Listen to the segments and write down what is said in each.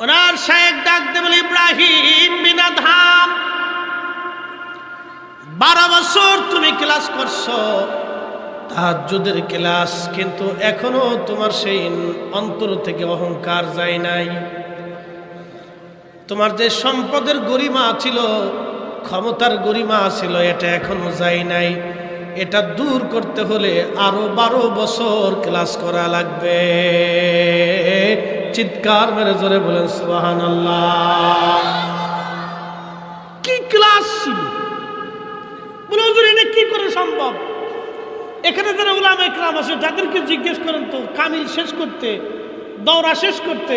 ওনার শায়েখ ডাক দে বলে, ইব্রাহিম বিন আদহাম, 12 বছর তুমি ক্লাস করছো, তাহাজ্জুদের ক্লাস, কিন্তু এখনো তোমার সেই অন্তর থেকে অহংকার যায় নাই। তোমার যে সম্পদের গরিমা ছিল, ক্ষমতার গরিমা ছিল, এটা এখনো যায় নাই। এটা দূর করতে হলে আরো 12 বছর ক্লাস করা লাগবে। চিৎকার মেরে জোরে বলেন সুবহানাল্লাহ। কি ক্লাস ছিল! বলে হুজুর এটা কি করে সম্ভব? এখানে যারা উলামা ইকরাম আছে তাদেরকে জিজ্ঞেস করেন তো, কামিল শেষ করতে, দৌরা শেষ করতে,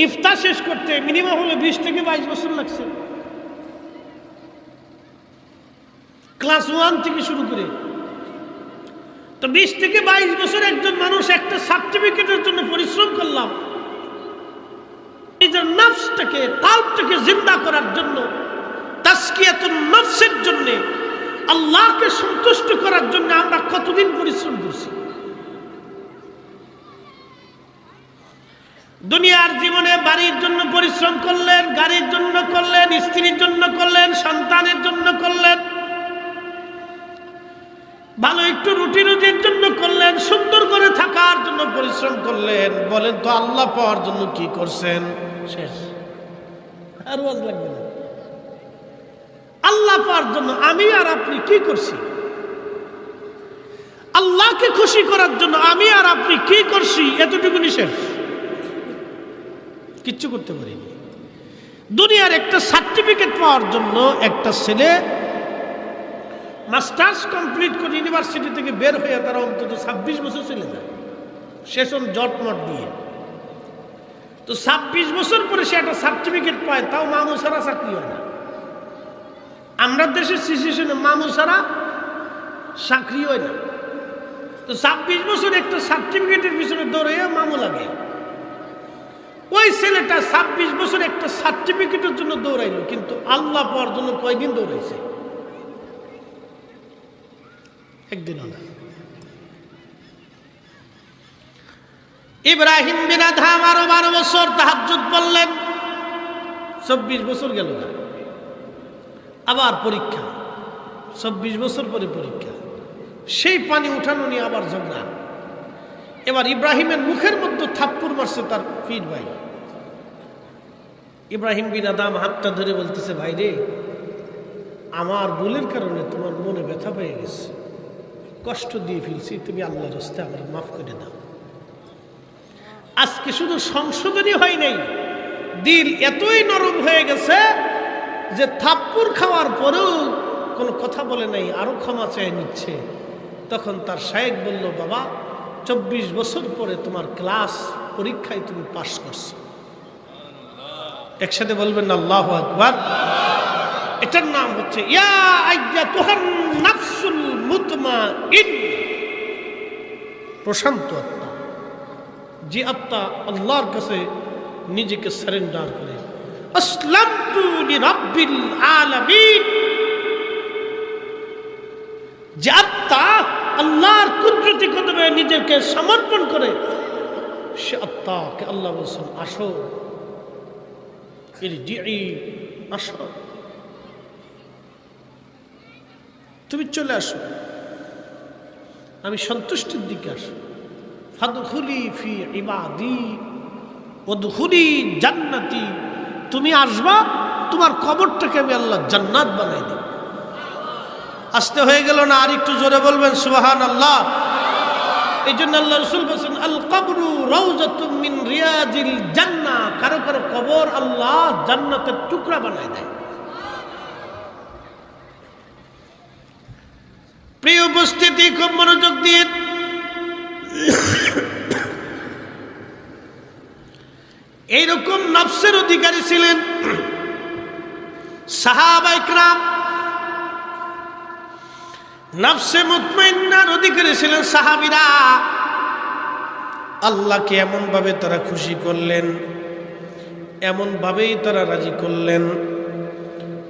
ইফতা শেষ করতে মিনিমাম হলে 20 থেকে 22 বছর লাগছে। ক্লাস 1 থেকে শুরু করে তো 20 থেকে 22 বছর একজন মানুষ একটা সার্টিফিকেটের জন্য পরিশ্রম করলাম, নিজের নফসটাকে, কালবটাকে জিন্দা করার জন্য, তাজকিয়াতুন নফসের জন্য, আল্লাহকে সন্তুষ্ট করার জন্য আমরা কতদিন পরিশ্রম করছি। দুনিয়ার জীবনে বাড়ির জন্য পরিশ্রম করলেন, গাড়ির জন্য করলেন, স্ত্রীর জন্য করলেন, সন্তানের জন্য করলেন, ভালো একটু রুটি রুজির জন্য করলেন, সুন্দর করে থাকার জন্য পরিশ্রম করলেন। বলেন তো আল্লাহ পাওয়ার জন্য কি করছেন? শেষ। আর ওয়াজ লাগবে না। আল্লাহ পাওয়ার জন্য আমি আর আপনি কি করছি? আল্লাহকে খুশি করার জন্য আমি আর আপনি কি করছি? এতটুকুনি শেষ, কিচ্ছু করতে পারিনি। দুনিয়ার একটা সার্টিফিকেট পাওয়ার জন্য একটা ছেলে মাস্টার্স কমপ্লিট করে ইউনিভার্সিটি থেকে বের হয়ে তারা অন্তত 26 বছর চলে যায় সেশন জটমট দিয়ে। তো 26 বছর পরে সে একটা সার্টিফিকেট পায়, তাও মামু ছাড়া চাকরি হয় না। আমরা দেশের সিচুয়েশনে মামু ছাড়া চাকরি হয় না। তো 26 বছর একটা সার্টিফিকেটের পিছনে দৌড়ে মামু লাগে। ওই ছেলেটা 26 বছর একটা সার্টিফিকেটের জন্য দৌড়াইল, কিন্তু আল্লাহ পাওয়ার জন্য কয়দিন দৌড়াইছে? একদিনও না। ইব্রাহিম বিন আদহাম আরো 12 বছর তাহাজ্জুদ পড়লেন, 24 বছর গেল না। আবার পরীক্ষা, 24 বছর পরে পরীক্ষা, সেই পানি উঠানো নিয়ে আবার ঝগড়া। এবার ইব্রাহিমের মুখের মধ্যে থাপ্পড় মারছে তার পীর ভাই। ইব্রাহিম বিন আদহাম হাতটা ধরে বলতেছে, ভাই রে, আমার ভুলের কারণে তোমার মনে ব্যথা পেয়ে গেছে, কষ্ট দিয়ে ফেলছি, তুমি আল্লাহর রাস্তায় আমার মাফ করে দাও। আজকে শুধু সংশোধনী হয় নাই, দিল এতই নরম হয়ে গেছে যে থাপ্পড় খাওয়ার পরেও কোনো কথা বলে নাই, আরো ক্ষমা চেয়ে নিচ্ছে। তখন তার শায়েখ বলল, বাবা 24 বছর পরে তোমার ক্লাস পরীক্ষায় তুমি পাশ করছো। একসাথে বলবেন আল্লাহু আকবার। এটার নাম হচ্ছে ইয়া আইয়াতুহান নাফসুল মুতমাইন্না, প্রশান্ত আত্মা। যে আত্মা আল্লাহর কাছে নিজেকে সারেন্ডার করে, আসলামতু লিরাব্বিল আলামিন, যে আত্মা আল্লাহর কুদরতি কদমে নিজেকে সমর্পণ করে, সে আত্মাকে আল্লাহ বলছেন, আসো, ইরজিই, আসো, তুমি চলে আসো, আমি সন্তুষ্টির দিকে আসো। ফাদখুলি ফি ইবাদি ওয়াদখুলি জান্নাতি, তুমি আসবা, তোমার কবরটাকে আমি আল্লাহ জান্নাত বানাই দেব। আসতে হয়ে গেল না? আর একটু জোরে বলবেন সুবহানাল্লাহ। এই জন্য আল্লাহ রাসূল বলেছেন, আল কবরু রাউযাতুম মিন রিয়াজিল জান্নাহ, কারো কারো কবর আল্লাহ জান্নাতের টুকরা বানাই দেয়। প্রিয় উপস্থিতি, খুব মনোযোগ দিয়ে এইরকম নফসের অধিকারী ছিলেন সাহাবায়ে কেরাম, নফসে মুতমাইন্নার অধিকারী ছিলেন সাহাবীরা। আল্লাহকে এমন ভাবে তারা খুশি করলেন, এমন ভাবেই তারা রাজি করলেন।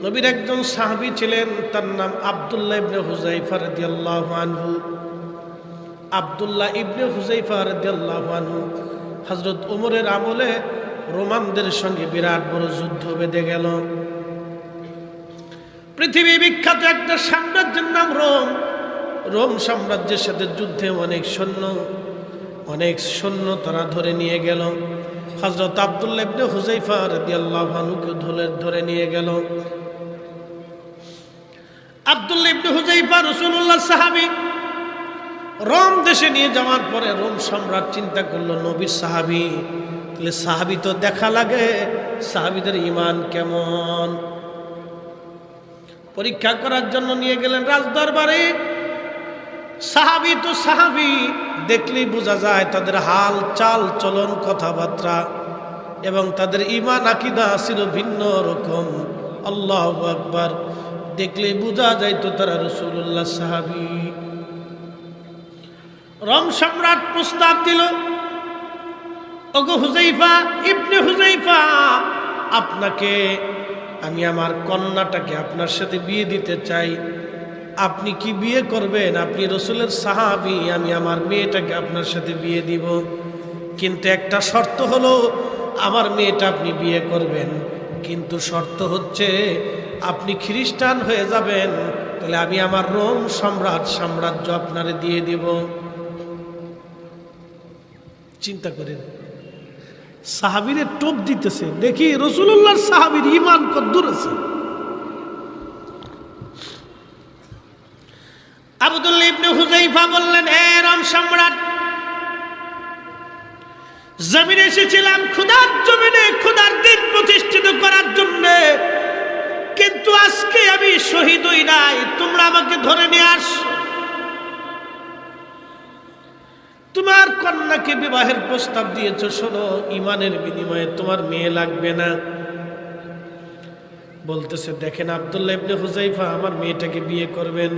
নবীর একজন সাহাবী ছিলেন, তার নাম আব্দুল্লাহ ইবনে হুযায়ফা রাদিয়াল্লাহু আনহু। আব্দুল্লাহ ইবনে হুযায়ফা রাদিয়াল্লাহু আনহু হযরত ওমরের আমলে রোমানদের সঙ্গে বিরাট বড় যুদ্ধ বেঁধে গেল। পৃথিবী বিখ্যাত একটা সাম্রাজ্যের নাম রোম। রোম সাম্রাজ্যের সাথে যুদ্ধে অনেক সৈন্য তারা ধরে নিয়ে গেল। হযরত আব্দুল্লাহ ইবনে হুযায়ফা রাদিয়াল্লাহু আনহুকে ধরে নিয়ে গেল। আব্দুল্লাহ ইবনে হুযায়ফা রাসূলুল্লাহ সাহাবী। রোম দেশে নিয়ে যাওয়ার পরে রোম সম্রাট চিন্তা করলো নবীর সাহাবী, তাহলে সাহাবী তো দেখা লাগে, সাহাবীদের ঈমান কেমন পরীক্ষা করার জন্য নিয়ে গেলেন রাজদরবারে। সাহাবী তো সাহাবী, দেখলেই বোঝা যায় তাদের হাল চাল চলন কথাবার্তা এবং তাদের ঈমান আকীদা ছিল ভিন্ন রকম। আল্লাহু আকবার, দেখলেই বোঝা যায় তো তারা রাসূলুল্লাহ সাহাবী। রোম সম্রাট প্রস্তাব দিল, ওগো হুযায়ফা ইবনে হুযায়ফা, আপনাকে আমি আমার কন্যাটাকে আপনার সাথে বিয়ে দিতে চাই। আপনি কি বিয়ে করবেন? আপনি রাসূলের সাহাবী, আমি আমার মেয়েটাকে আপনার সাথে বিয়ে দিব, কিন্তু একটা শর্ত হলো আমার মেয়েটা আপনি বিয়ে করবেন, কিন্তু শর্ত হচ্ছে আপনি খ্রিস্টান হয়ে যাবেন, তাহলে আমি আমার রোম সাম্রাজ্য আপনারে দিয়ে দিব। চিন্তা করেন, সাহাবীরে টোপ দিতেছে, দেখি রাসূলুল্লাহর সাহাবীর ঈমান কতদূর আছে। আব্দুল্লাহ ইবনে হুযায়ফা বললেন, হে রোম সম্রাট, জমিনে এসেছিলাম খোদার জমিনে খোদার দিন প্রতিষ্ঠিত করার জন্য, কিন্তু আজকে আমি শহীদ হই নাই, তোমরা আমাকে ধরে নিয়ে আসো। তোমার কন্যাকে বিবাহের প্রস্তাব দিয়েছো, শোনো, ঈমানের বিনিময়ে তোমার মেয়ে লাগবে না। বলতেছে, দেখেন আব্দুল্লাহ ইবনে হুযায়ফা, আমার মেয়েটাকে বিয়ে করবেন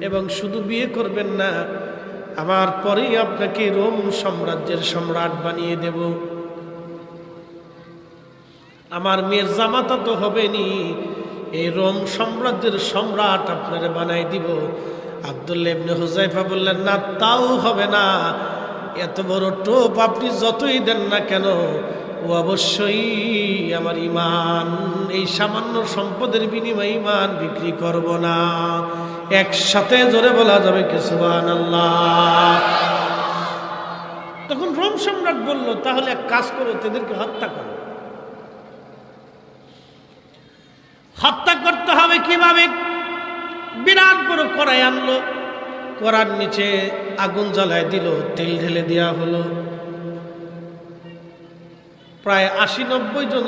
এবং শুধু বিয়ে করবেন না, আমার পরেই আপনাকে রোম সাম্রাজ্যের সম্রাট বানিয়ে দেব। আমার মেয়ের জামাতা তো হবেনি, এই রোম সাম্রাজ্যের সম্রাট আপনারে বানাই দিব। আব্দুল্লাহ ইবনে হুযায়ফা বললেন, না, তাও হবে না, এত বড় টোপ আপনি যতই দেন না কেন, ও অবশ্যই আমার ঈমান, এই সামান্য সম্পদের বিনিময়ে ঈমান বিক্রি করব না। একসাথে জোরে বলা যাবে কি সুবহানাল্লাহ? তখন রোম সম্রাট বলল, তাহলে এক কাজ করো, তাদেরকে হত্যা করো। হত্যা করতে হবে কিভাবে? বিরাট বড় কড়াই আনলো, কড়ার নিচে আগুন জ্বালায় দিল, তেল ঢেলে দেওয়া হলো। প্রায় ৮০-৯০ জন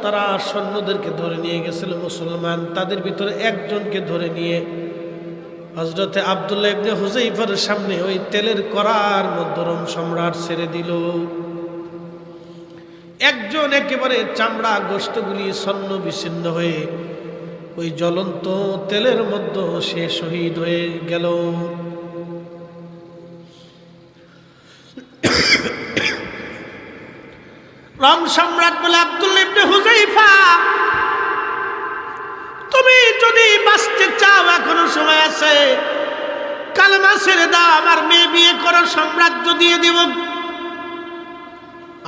তারা সৈন্যদেরকে ধরে নিয়ে গেছিল মুসলমান। তাদের ভিতরে একজনকে ধরে নিয়ে হযরতে আব্দুল্লাহ ইবনে হুযায়ফার সামনে ওই তেলের কড়ার মধ্যে রোম সম্রাট ছেড়ে দিল। একজন একেবারে চামড়া গোশতগুলি ছন্ন বিচ্ছিন্ন হয়ে ওই জ্বলন্ত তেলের মধ্যে সে শহীদ হয়ে গেল। রোম সম্রাট বলে, আব্দুল্লাহ ইবনে হুযায়ফা, তুমি যদি বাঁচতে চাও এখনো সময় আছে, কালেমা ছেড়ে দাও, আমার মেয়ে বিয়ে করো, সাম্রাজ্য দিয়ে দিব,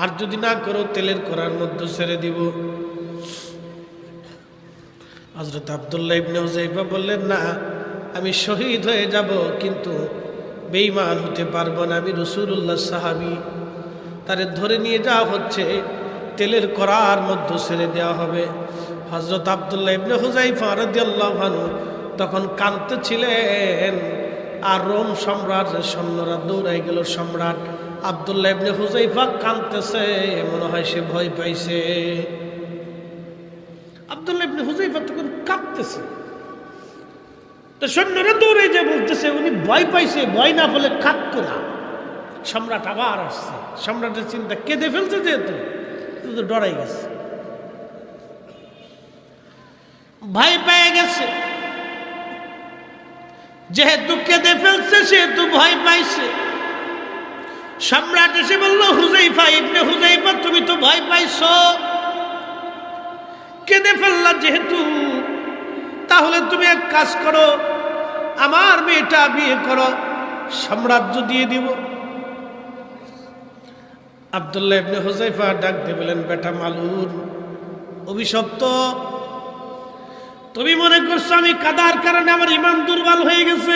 আর যদি না করো তেলের কড়ার মধ্যে ছেড়ে দিব। হযরত আব্দুল্লাহ ইবনে হুযায়ফা বললেন, না, আমি শহীদ হয়ে যাব, কিন্তু বেঈমান হতে পারবো না, আমি রাসূলুল্লাহ সাহাবী। তারে ধরে নিয়ে যাওয়া হচ্ছে, তেলের কড়ার মধ্যে ছেড়ে দেওয়া হবে। হযরত আব্দুল্লাহ ইবনে হুযায়ফা রাদিয়াল্লাহু আনহু তখন কাঁদতেছিলেন, আর রোম সম্রাটের সৈন্যরা দৌড়াই গেল। সম্রাট আব্দুল্লাহ ইবনে হুযায়ফা কাঁদতেছে, মনে হয় সে ভয় পাইছে। আব্দুল্লাহ ইবনে হুযায়ফা তখন কাঁদতেছে, তো সৈন্যরা দৌড়ে যে বলতেছে উনি ভয় পাইছে, ভয় না বলে কাঁদতো না। সম্রাট আবার আসছে, সম্রাটের চিন্তা, কেঁদে ফেলছে যেহেতু, তো ডরাই গেছে, ভয় পেয়ে গেছে, যেহেতু কেঁদে ফেলছে সেহেতু ভয় পাইছে। সম্রাট এসে বলল, হুযায়ফা ইবনে হুযায়ফা, তুমি তো ভয় পাইছো, কেঁদে ফেললা যেহেতু, তাহলে তুমি এক কাজ করো, আমার মেয়েটা বিয়ে করো, সাম্রাজ্য দিয়ে দিব। আব্দুল্লাহ ইবনে হুযায়ফা ডাক দিয়ে বলেন, বেটা মালুন, অভিশপ্ত, তুমি মনে করছো আমি কাদার কারণে আমার ঈমান দুর্বল হয়ে গেছে?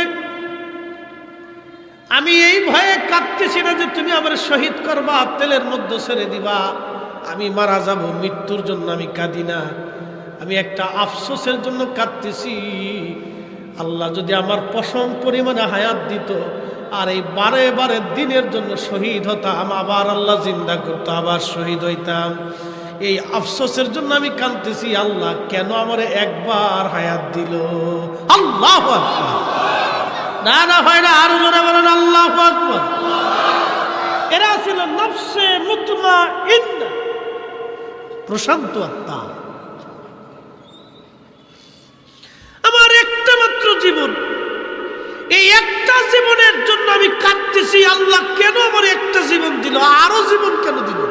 আমি এই ভয়ে কাঁদতেছি না যে তুমি আমার শহীদ করবা, তেলের মধ্যে ছেড়ে দিবা, আমি মারা যাব, মৃত্যুর জন্য আমি কাঁদি না, আমি একটা আফসোসের জন্য কাঁদতেছি। আল্লাহ যদি আমার পশম পরিমাণে হায়াত দিত আর এই বারে বারে দিনের জন্য শহীদ হতাম, আবার আল্লাহ জিন্দা করতো, আবার শহীদ হইতাম, এই আফসোসের জন্য আমি কাঁদতেছি। আল্লাহ কেন আমার একবার হায়াত দিল? আল্লাহু আকবার। না না হয় না, আরো জোরে বলেন আল্লাহু আকবার। এরা ছিল নফসে মুতমাইন্না, প্রশান্ত আত্মা। আমার একটা মাত্র জীবন, এই একটা জীবনের জন্য আমি কাঁদতেছি, আল্লাহ কেন আমার একটা জীবন দিল, আরো জীবন কেন দিল?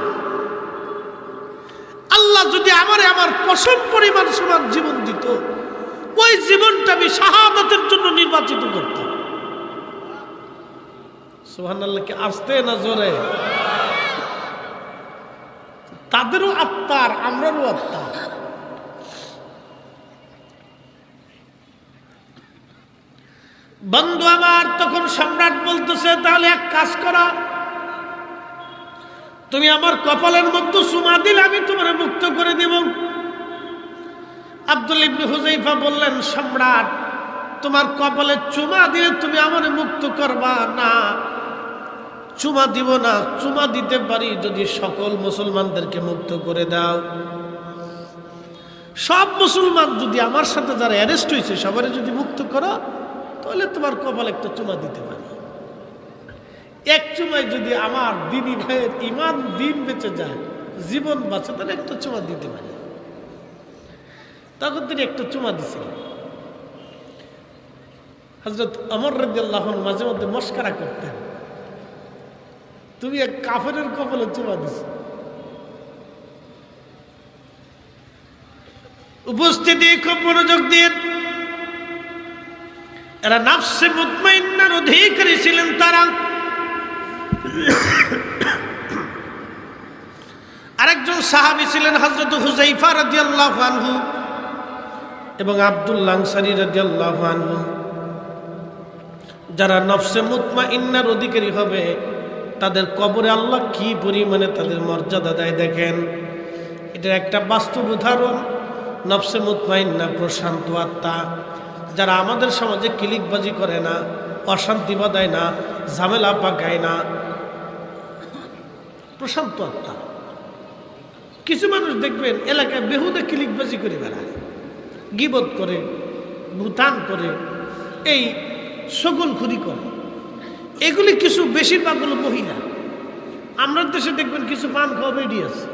আল্লাহ যদি আমারে আমার পশম পরিমাণ সমান জীবন দিত, ওই জীবনটা আমি শাহাদাতের জন্য নির্বাচিত করতাম। সুবহানাল্লাহ। কি আসতে না জোরে? তাদেরও আত্মার, আমরারও আত্মা। বন্ধু আমার, তখন সম্রাট বলতেছে, তাহলে এক কাজ করা, তুমি আমার কপালের মধ্যে চুমা দিলে আমি তোমার মুক্ত করে দেব। আব্দুল্লাহ ইবনে হুযায়ফা বললেন, সম্রাট, তোমার কপালে চুমা দিলে তুমি আমার মুক্ত করবা না? চুমা দিব না। চুমা দিতে পারি যদি সকল মুসলমানদেরকে মুক্ত করে দাও। সব মুসলমান যদি আমার সাথে যারা অ্যারেস্ট হয়েছে সবারই যদি মুক্ত করো, তাহলে তোমার কপালে একটা চুমা দিতে পারি। এক চুমায় যদি আমার দিনী ভাইয়ের ইমান দিন বেঁচে যায়, জীবন বাঁচে, তাহলে একটা চুমা দিতে পারি। তখন তিনি একটা চুমা দিছিলেন। হযরত ওমর রাদিয়াল্লাহু আনহু মাঝে মধ্যে মশকরা করতেন, তুমি এক কাফেরের কপালে চুমা দিছ। উপস্থিতি খুব মনোযোগ দিয়ে, এরা নফসে মুতমাইন্নার অধিকারী ছিলেন। তারা আরেকজন সাহাবী ছিলেন হযরত হুযায়ফা রাদিয়াল্লাহু আনহু এবং আব্দুল্লাহ আনসারী রাদিয়াল্লাহু আনহু। যারা নফসে মুতমাইন্নার অধিকারী হবে, তাদের কবরে আল্লাহ কি পরিমাণে তাদের মর্যাদা দেয় দেখেন। এটার একটা বাস্তব উদাহরণ। নফসে মুতমাইন্না, প্রশান্ত আত্মা, যারা আমাদের সমাজে ক্লিকবাজি করে না, অশান্তি বাঁধায় না, ঝামেলা পাকায় না, প্রশান্ত আত্মা। কিছু মানুষ দেখবেন এলাকায় বেহুদা ক্লিকবাজি করে বেড়ায়, গীবত করে, ভুতান করে, এই শগলখুরি করে। এগুলি কিছু, বেশিরভাগ হলো মহিলা। আমরা দেশে দেখবেন কিছু পান খাওয়া বেডি আছে,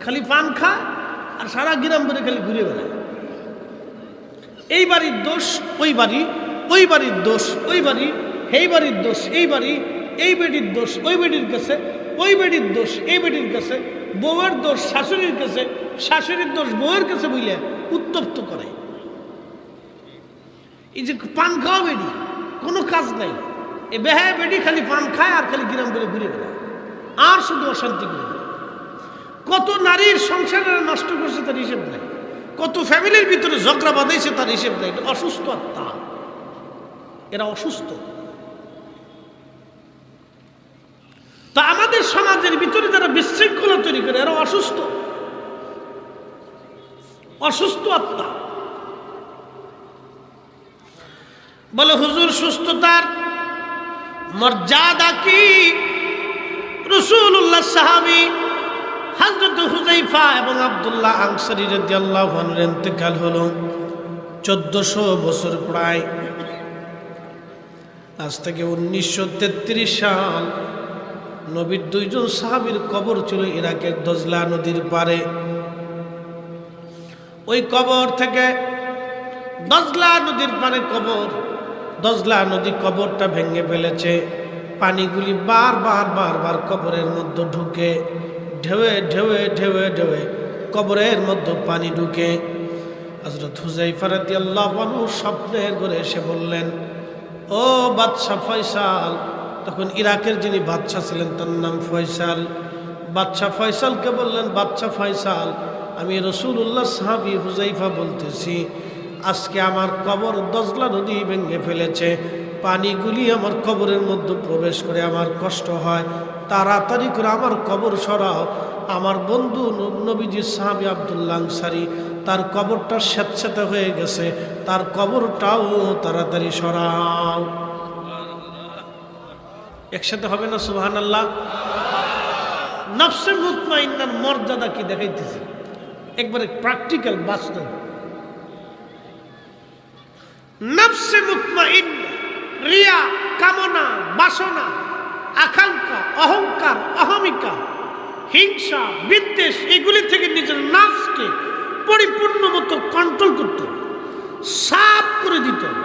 খালি পান খায় আর সারা গ্রাম করে খালি ঘুরে বেড়ায়। এই বাড়ির দোষ ওই বাড়ি, ওই বাড়ির দোষ ওই বাড়ি, এই বাড়ির দোষ এই বাড়ি, এই বেডির দোষ ওই বেডির কাছে, ওই বেডির দোষ এই বেডির কাছে, বউয়ের দোষ শাশুড়ির কাছে, শাশুড়ির দোষ বউয়ের কাছে বইলে উত্তপ্ত করে। এই যে পান খাওয়া বেডি, কোনো কাজ নাই, এই বেহায় বেডি খালি পান খায় আর খালি গ্রাম করে ঘুরে বেড়ায় আর শুধু অশান্তি করে। কত নারীর সংসারে নষ্ট করছে তার হিসেব নাই, কত ফ্যামিলির ভিতরে ঝগড়া বাঁধাইছে তার হিসেব নাই। অসুস্থ আত্মা, এরা অসুস্থ। তা আমাদের সমাজের ভিতরে যারা বিশৃঙ্খলা তৈরি করে, এরা অসুস্থ, অসুস্থ আত্মা। বলে হুজুর, সুস্থতার মর্যাদা কি? রাসূলুল্লাহ সাহাবী হযরত হুযায়ফা এবং আব্দুল্লাহ আনসারী রাদিয়াল্লাহু আনহুর ইন্তেকাল হলো 1400 বছর প্রায়। আজ থেকে 1933 সাল নবীর দুইজন সাহাবীর কবর ছিল ইরাকের দজলা নদীর পারে। ওই কবর থেকে দজলা নদীর পারে কবর, দজলা নদী কবরটা ভেঙে ফেলেছে। পানিগুলি বারবার কবরের মধ্যে ঢুকে, ঢেউয়ে ঢেউয়ে ঢেউয়ে ঢেউয়ে কবরের মধ্যে পানি ঢুকে। হযরত হুযায়ফা রাদিয়াল্লাহু আনহু স্বপ্নের ঘরে এসে বললেন, ও বাদশা ফয়সাল, তখন ইরাকের যিনি বাদশা ছিলেন তার নাম ফয়সাল, বাদশা ফয়সালকে বললেন, বাদশা ফয়সাল, আমি রাসূলুল্লাহ সাহাবী হুযাইফা বলতেছি, আজকে আমার কবর দজলা নদী ভেঙে ফেলেছে, পানিগুলি আমার কবরের মধ্যে প্রবেশ করে আমার কষ্ট হয়, তাড়াতাড়ি করে আমার কবর সরাও। আমার বন্ধু নবীজি সাহাবী আব্দুল্লাহ আনসারী, তার কবরটা স্যাঁতস্যাঁতে হয়ে গেছে, তার কবরটাও তাড়াতাড়ি সরাও। একসাথে হবে না সুবহানাল্লাহ? নফসে মুতমাইন্নার মর্যাদা কি দেখাইতেছে, একবারে প্র্যাকটিক্যাল বাস্তব। নফসে মুতমাইন্না রিয়া, কামনা, বাসনা, আকাঙ্ক্ষা, অহংকার, অহমিকা, হিংসা, বিদ্বেষ, এগুলি থেকে নিজের নফসকে পরিপূর্ণ মতো কন্ট্রোল করতে হবে, সাফ করে দিতে হবে।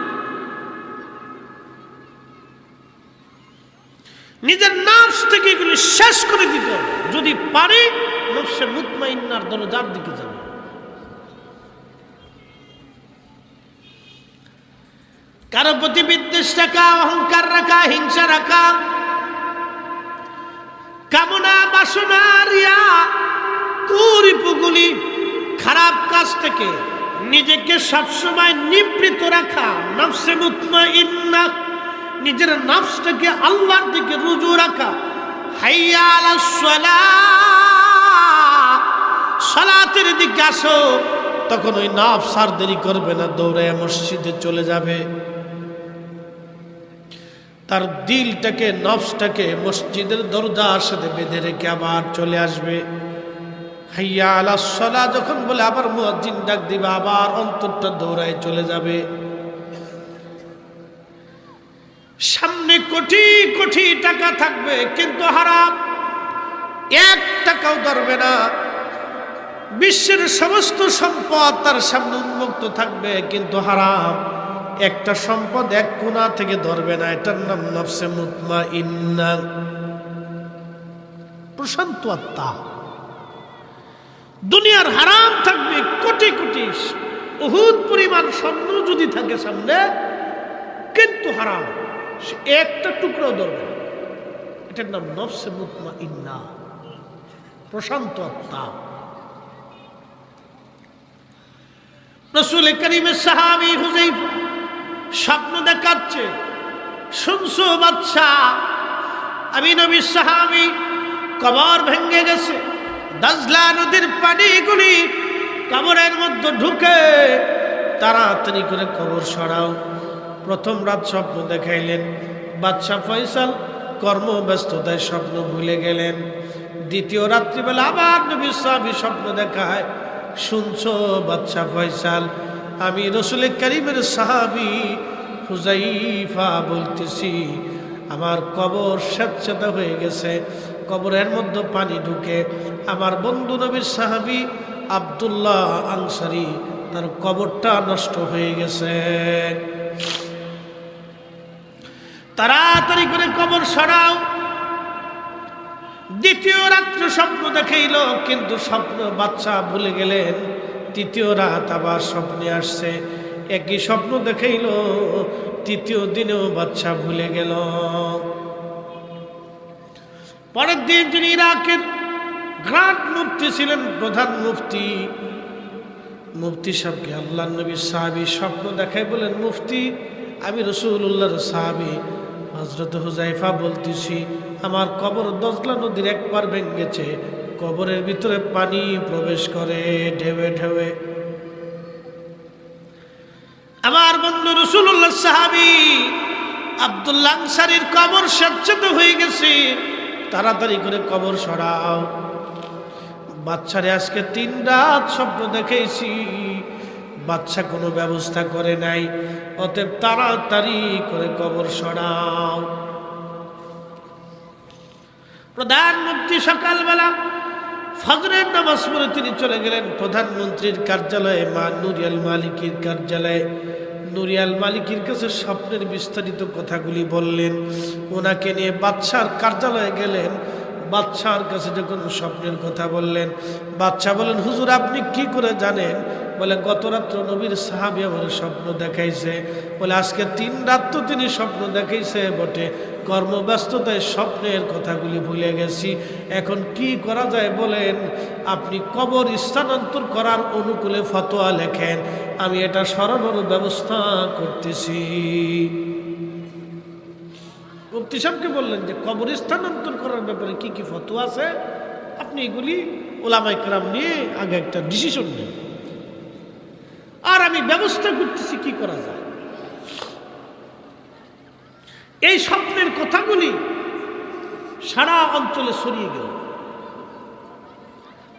নিজের নফস থেকে এগুলি শেষ করে দিতে হবে। যদি পারে নফসে মুতমাইন্নার দরজার দিকে যাবে। কারো প্রতি বিদ্বেষ রাখা, অহংকার রাখা, হিংসা রাখা, কামনা, বাসনা, রিয়া, কুরিপুগুলি, খারাপ কাজ থেকে নিজেকে সবসময় নিবৃত রাখা, নফসে মুতমাইন্না, নিজের নফসটাকে আল্লাহর দিকে রুজু রাখা। হাইয়া আলাস সালাহ, সালাতের দিকে আসো, তখন ওই নফস আর দেরি করবে না, দৌড়ে মসজিদে চলে যাবে। তার দিলটাকে, নফসটাকে মসজিদের দরজার সাথে বেঁধে রেখে আবার চলে আসবে। হাইয়া আলাস সালাহ যখন বলে আবার মুয়াজ্জিন ডাক দিবে, আবার অন্তরটা দৌড়ায় চলে যাবে। সামনে কোটি কোটি টাকা থাকবে, কিন্তু হারাম, 1 টাকাও ধরবে না। বিশ্বের সমস্ত সম্পদ তার সামনে উন্মুক্ত থাকবে, কিন্তু হারাম, একটা সম্পদ 1 কোণা থেকে ধরবে না। এটার নাম নফসে মুতমাইন্না, প্রশান্ত আত্মা। দুনিয়ার হারাম থাকবে কোটি কোটি, উহুদ পরিমাণ স্বর্ণ যদি থাকে সামনে, কিন্তু হারাম, সে একটা টুকরাও ধরবে না। এটার নাম নফসে মুতমাইন্না, প্রশান্ত আত্মা। রাসূল কারীমের সাহাবী হুযাইফা স্বপ্ন দেখাচ্ছে, শুনছো বাদশা, আমি নবীর সাহাবী, কবর ভেঙে গেছে, দাজলা নদীর পানিগুলি কবরের মধ্যে ঢুকে, তাড়াতাড়ি করে কবর সরাও। প্রথম রাত স্বপ্ন দেখাইলেন, বাদশা ফয়সাল কর্মব্যস্ততায় স্বপ্ন ভুলে গেলেন। দ্বিতীয় রাত্রিবেলা আবার নবীর সাহাবী স্বপ্ন দেখায়, শুনছো বাদশা ফয়সাল, আমি রাসূল কারীমের সাহাবী হুযাইফা বলতেছি, আমার কবর স্যাঁতস্যাঁতে হয়ে গেছে, কবরের মধ্যে পানি ঢুকে, আমার বন্ধু নবীর সাহাবী আব্দুল্লাহ আনসারী, তার কবরটা নষ্ট হয়ে গেছে, তাড়াতাড়ি করে কবর সরাও। দ্বিতীয় রাত্রে স্বপ্ন দেখাইল, কিন্তু স্বপ্ন বাদশা ভুলে গেলেন। তৃতীয় রাত আবার স্বপ্নে আসছে, একই স্বপ্ন দেখাইল, তৃতীয় দিনেও বাদশা ভুলে গেল। পরের দিন যিনি ইরাকের গ্রান্ড মুফতি ছিলেন, প্রধান মুফতি, মুফতি সাহেবকে আল্লাহর নবীর সাহাবী স্বপ্ন দেখায়, বলেন, মুফতি, আমি রাসূলুল্লাহর সাহাবী হযরত হুযাইফা বলতেছি, আমার কবর দজলা নদীর একবার ভেঙেছে, কবরের ভিতরে পানি প্রবেশ করে ঢেউে ঢেউে। আমার বন্ধু রাসূলুল্লাহর সাহাবী আব্দুল্লাহ আনসারীর কবর স্যাঁতস্যাঁতে হয়ে গেছে, তাড়াতাড়ি করে কবর সরাও। বাদশারে আজকে 3 রাত স্বপ্ন দেখেছি, বাদশা কোনো ব্যবস্থা করে নাই, অতএব তাড়াতাড়ি করে কবর সরাও। প্রধানমন্ত্রী সকালবেলা ফজরের নামাজ পড়ে তিনি চলে গেলেন প্রধানমন্ত্রীর কার্যালয়ে, মা নুরিয়াল মালিকের কার্যালয়ে। নুরিয়াল মালিকের কাছে স্বপ্নের বিস্তারিত কথাগুলি বললেন, ওনাকে নিয়ে বাদশার কার্যালয়ে গেলেন। বাদশার কাছে যখন স্বপ্নের কথা বললেন, বাদশা বলেন, হুজুর আপনি কি করে জানেন? বলে, গত রাত্র নবীর সাহাবী আমার স্বপ্ন দেখাইছে। বলে, আজকে 3 রাত তো তিনি স্বপ্ন দেখাইছে বটে, কর্মব্যস্ততায় স্বপ্নের কথাগুলি ভুলে গেছি। এখন কি করা যায় বলেন? আপনি কবর স্থানান্তর করার অনুকূলে ফতোয়া লেখেন, আমি এটা সরানোর ব্যবস্থা করতেছি। মুফতি সাহেবকে বললেন যে কবর স্থানান্তর করার ব্যাপারে কি কি ফতোয়া আছে, আপনি এগুলি ওলামায়ে কেরাম নিয়ে আগে একটা ডিসিশন নেন, আর আমি ব্যবস্থা করতেছি কি করা যায়। এই স্বপ্নের কথাগুলি সারা অঞ্চলে ছড়িয়ে গেল।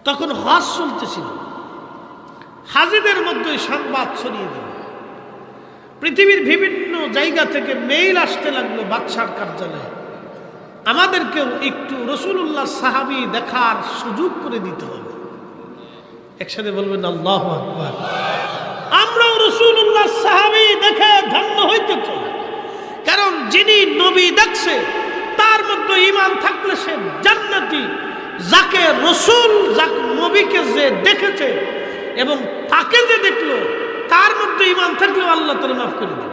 তখন হজ চলতেছিল, হাজিদের মধ্যে সংবাদ ছড়িয়ে গেল। পৃথিবীর বিভিন্ন জায়গা থেকে মেইল আসতে লাগলো বাদশার কার্যালয়ে, আমাদেরকেও একটু রাসূলুল্লাহ সাহাবী দেখার সুযোগ করে দিতে হবে। একসাথে বলবেন আল্লাহু আকবার। আমরাও রাসূলুল্লাহ সাহাবী দেখে ধন্য হইতে চাই, কারণ যিনি নবী দেখছে তার মধ্যে ঈমান থাকলে সে জান্নাতি। যাকে রাসূল, যাকে নবীকে যে দেখেছে এবং তাকে যে দেখলো, তার মধ্যে ঈমান থাকলেও আল্লাহ তাআলা মাফ করে দেবেন।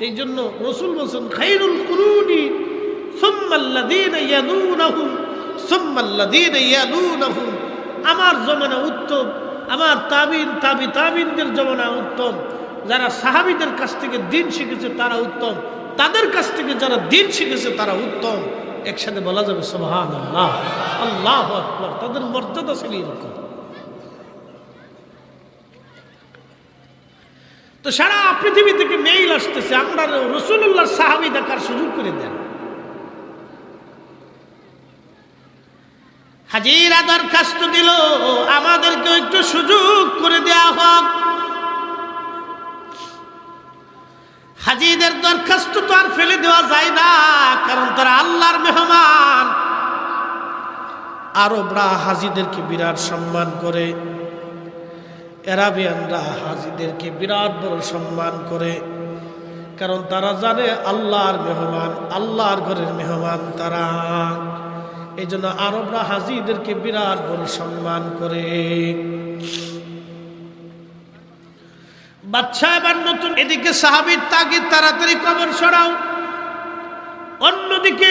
এই জন্য রাসূল বলেন, খায়রুল কুরুনি সুম্মাল্লাযীনা ইয়ালুনাহুম সুম্মাল্লাযীনা ইয়ালুনাহুম। আমার জমানা উত্তম, আমার তাবিনদের জমানা উত্তম। যারা সাহাবীদের কাছ থেকে দ্বীন শিখেছে তারা উত্তম, তাদের কাছ থেকে যারা দ্বীন শিখেছে তারা উত্তম। একসাথে বলা যাবে সুবহানাল্লাহ, আল্লাহু আকবার। তাদের মর্যাদা ছিল এরকম। তো সারা পৃথিবী থেকে মেইল আসতেছে, আমরা রাসূলুল্লাহ সাহাবী দেখার সুযোগ করে দেন। হাজিরা দরখাস্ত দিল, আমাদেরকে একটু সুযোগ করে দেয়া হোক। হাজিদের দরখাস্ত তো আর ফেলে দেওয়া যায় না, কারণ তারা আল্লাহর মেহমান। আরবরা হাজিদেরকে বিরাট সম্মান করে, আরাবিয়ানরা হাজিদেরকে বিরাট বড় সম্মান করে, কারণ তারা জানে আল্লাহর মেহমান, আল্লাহর ঘরের মেহমান তারা। এই জন্য আরবরা হাজিদেরকে বিরাট বড় সম্মান করে। বাদশা এবার নতুন, এদিকে সাহাবীর তাগিদ, তাড়াতাড়ি কবর সরাও। অন্যদিকে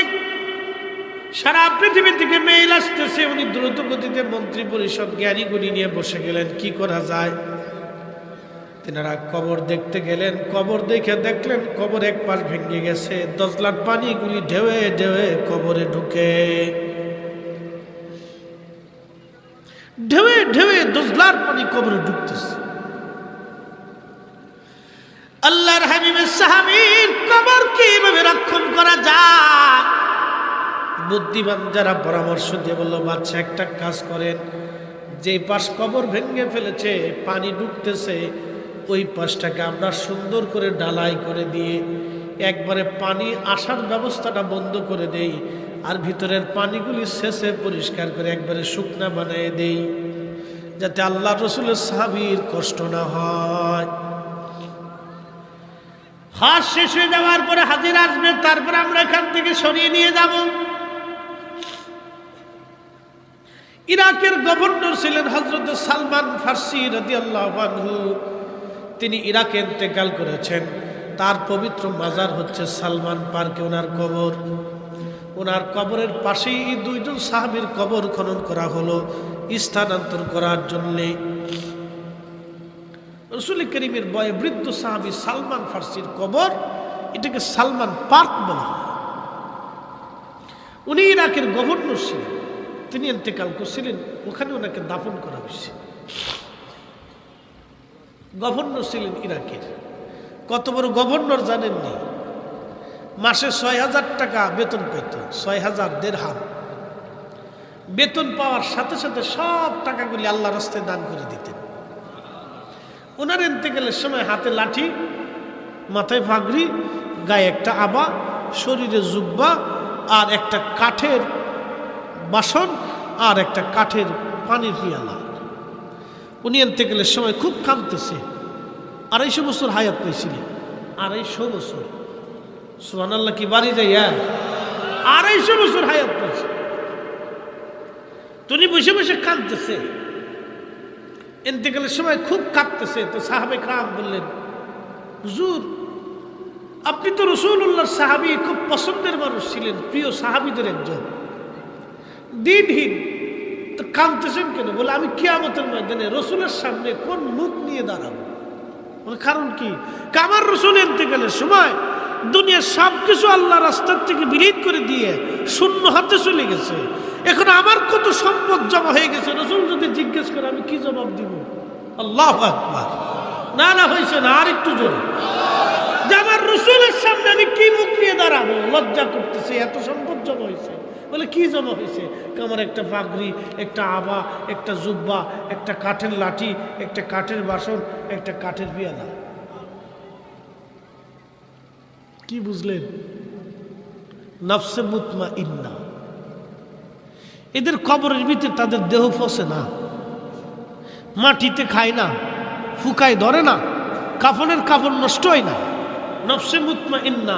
সারা পৃথিবী থেকে মেইল আসতেছে। উনি দ্রুত গতিতে মন্ত্রী পরিষদ জ্ঞানীগুণী নিয়ে বসে গেলেন, কি করা যায়। তেনারা কবর দেখতে গেলেন, কবর দেখে দেখলেন কবর এক পাশ ভেঙে গেছে, দজলার পানিগুলি ঢেউয়ে ঢেউয়ে কবরে ঢুকে, ঢেউয়ে ঢেউয়ে দজলার পানি কবরে ঢুকতেছে। আল্লাহর হাবিবের সাহাবীর কবর কিভাবে রক্ষণ করা যায়? বুদ্ধিমান যারা পরামর্শ দিয়ে বলল, বাদশা একটা কাজ করেন, যে পাশ কবর ভেঙে ফেলেছে, পানি ঢুকতেছে, ওই পাশটাকে আমরা সুন্দর করে ঢালাই করে দিয়ে একবারে পানি আসার ব্যবস্থাটা বন্ধ করে দেই, আর ভিতরের পানিগুলি শেষে পরিষ্কার করে একবারে শুকনা বানিয়ে দেই, যাতে আল্লাহ রাসূলের সাহাবীর কষ্ট না হয়। হজ শেষ হয়ে যাওয়ার পরে হাজির আসবে, তারপরে আমরা এখান থেকে সরিয়ে নিয়ে যাব। ইরাকের গভর্নর ছিলেন হযরত সালমান ফার্সি রাদিয়াল্লাহু আনহু। তিনি ইরাকে ইন্তেকাল করেছেন। তার পবিত্র মাজার হচ্ছে সালমান পার্কে ওনার কবর। ওনার কবরের পাশেই 2 জন সাহাবীর কবর খনন করা হলো স্থানান্তর করার জন্যে। রাসূল করিমের বয়ে বৃদ্ধ সাহাবী সালমান ফার্সির কবর, এটাকে সালমান পার্ক বলা হয়। উনি ইরাকের গভর্নর ছিলেন, তিনি ইন্তেকাল করছিলেন, ওখানে ওনাকে দাফন করা হয়েছে। গভর্নর ছিলেন ইরাকের। কত বড় গভর্নর জানেননি? মাসে 6000 টাকা বেতন পেত, 6000 দিরহাম বেতন পাওয়ার সাথে সাথে সব টাকাগুলি আল্লাহর রাস্তায় দান করে দিতেন। ওনার ইন্তেকালের সময় হাতে লাঠি, মাথায় পাগড়ি, গায়ে একটা আবা, শরীরে জুব্বা, আর একটা কাঠের বাসন, আর একটা কাঠের পানির পিয়ালা। উনি ইন্তেকালের সময় খুব কাঁদতেছে। 250 বছর হায়াত পেয়েছিলেন, 250 বছর। সুবহানাল্লাহ, কি বাড়ি যাইয়া 250 বছর হায়াত পেয়েছে। তিনি বসে বসে কাঁদতেছে, ইন্তেকালের সময় খুব কাঁদতেছে। তো সাহাবে کرام বললেন, হুজুর আপনি তো রাসূলুল্লাহর সাহাবী, খুব পছন্দের মানুষ ছিলেন, প্রিয় সাহাবীদের একজন, দিনহীন, তো কাঁদতেছেন কেন? বলে আমি কিয়ামতের ময়দানে রাসূলের সামনে কোন মুখ নিয়ে দাঁড়াবো? বলে কারণ কি? আমার রাসূল ইন্তেকালের সময় দুনিয়ার সবকিছু আল্লাহ রাস্তার থেকে বিলীন করে দিয়ে শূন্য হাতে চলে গেছে। এখন আমার কত সম্পদ জমা হয়ে গেছে, রাসূল যদি জিজ্ঞেস করে আমি কি জবাব দিব? আল্লাহু আকবার। না না হয়েছে না, আর একটু জোরে। যে আমার রাসূলের সামনে আমি কি মুখ নিয়ে দাঁড়াবো? লজ্জা করতেছে, এত সম্পদ জমা হয়েছে। বলে কি জমা হয়েছে? আমার একটা পাগড়ি, একটা আবা, একটা জুব্বা, একটা কাঠের লাঠি, একটা কাঠের বাসন, একটা কাঠের পিয়ালা। কি বুঝলেন? নফসে মুতমাইন্না। এদের কবরের ভিতরে তাদের দেহ ফসে না, মাটিতে খায় না, ফুকায় ধরে না, কাফনের কাপড় নষ্ট হয় না। নফসে মুতমাইন্না,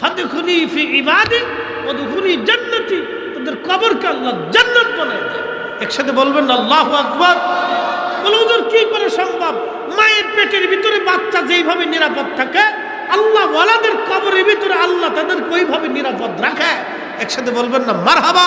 ফাদখুলি ফি ইবাদি ওয়াদখুলি জান্নাতি। তাদের কবরকে আল্লাহ জান্নাত বানায় দেয়। একসাথে বলবেন না আল্লাহু আকবার। বলে হুজুর কি করে সম্ভব? মায়ের পেটের ভিতরে বাচ্চা যেইভাবে নিরাপদ থাকে, আল্লাহ ওয়ালাদের কবরের ভিতরে আল্লাহ তাদেরকে ওইভাবে নিরাপদ রাখে। একসাথে বলবেন না মারহাবা।